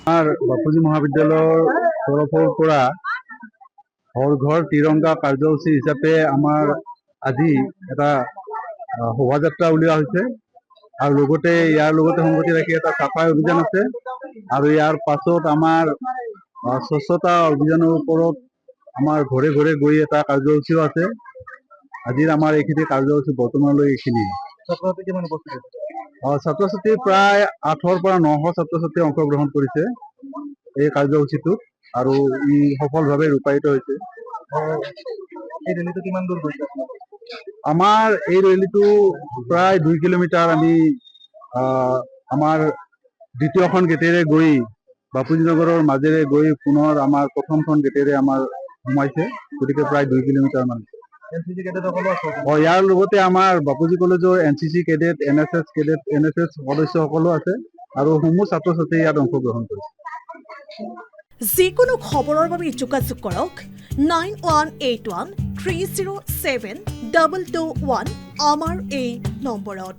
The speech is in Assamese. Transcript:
আমাৰ বাপুজী মহাবিদ্যালয়ৰ তৰফৰ পৰা হৰ ঘৰ তিৰংগা কাৰ্যসূচী হিচাপে আমাৰ আজি এটা শোভাযাত্ৰা উলিওৱা হৈছে আৰু লগতে ইয়াৰ লগতে সংগতি ৰাখি এটা চাফাই অভিযান আছে আৰু ইয়াৰ পাছত আমাৰ স্বচ্ছতা অভিযানৰ ওপৰত আমাৰ ঘৰে ঘৰে গৈ এটা কাৰ্যসূচীও আছে। আজিৰ আমাৰ এইখিনি কাৰ্যসূচী বৰ্তমানলৈ এইখিনি। ছাত্ৰ ছাত্ৰী প্ৰায় 800 পৰা 900 ছাত্ৰ ছাত্ৰী অংশগ্ৰহণ কৰিছে এই কাৰ্যসূচীটোত আৰু ই সফলভাৱে ৰূপায়িত হৈছে। এই ৰেলীটো কিমান দূৰ গৈছে? আমাৰ এই ৰেলীটো প্ৰায় 2 কিলোমিটাৰ আমি আমাৰ দ্বিতীয়খন গেটেৰে গৈ বাপুজী নগৰৰ মাজেৰে গৈ পুনৰ আমাৰ প্ৰথমখন গেটেৰে আমাৰ সোমাইছে, গতিকে প্ৰায় 2 কিলোমিটাৰ মান। ইয়াৰ লগতে আমাৰ বাপুজী কলেজৰ NCC cadet, NSS cadet, NSS সদস্য সকলো আছে আৰু সমূহ ছাত্ৰ ছাত্ৰী ইয়াত অংশগ্ৰহণ কৰিছে। যিকোনো খবৰৰ বাবে যোগাযোগ কৰক 9181 307 221 আমাৰ এই নম্বৰত।